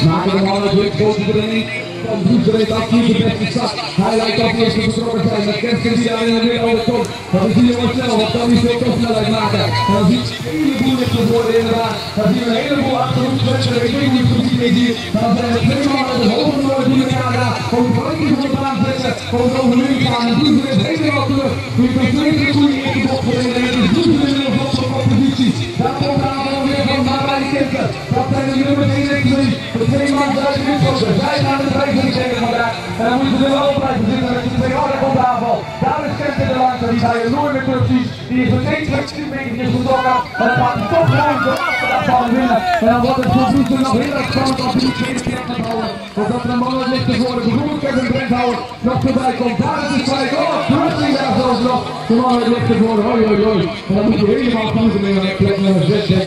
Maken de mannen druk, grote bedrijf. Van Boezer heeft absoluut de beste start. Hij lijkt op eerst te betrokken zijn. Met Kersten die daar in de midden overkomt. Dat is die jongen snel, wat kan hij veel topsnelheid maken. En dan ziet hij een heleboel licht te worden inderdaad. Dan zien we een heleboel achterhoek mensen. Ik weet niet hoe het precies hier. Dan zijn er twee mannen de hoge noorden die elkaar gaan. Om het verlenging van de baan zetten. Om het overheen gaan. En Boezer is helemaal terug. Nu heeft een tweede goede eerste bocht gereden. En het is Boezer in de positie. Daar komt de aanval weer van Marijn Kinker. Dat zijn de nummer 1 en 2. De twee mannen uit de wissel. Zij gaan de prijs tegen vandaag. En dan moeten ze er wel blijven zitten met de twee harde op de aanval. Daar is Kinker de langste. Die ga je nooit meer terugzien. Die is meteen 20 metertjes getrokken. Maar dan gaat hij toch gewoon de laatste van winnen. En dan wordt het voor Boezer nog heel erg spannend als hij die tweede keer gaat houden. Omdat er een man ligt te worden. Bijvoorbeeld Kevin Brenthouwer nog voorbij komt. Daar is het gelijk. Oh, Brusting daar zelfs nog. De man ligt te worden. Hoi hoi hoi. En dan moet je helemaal goed nemen. Plek nummer 6.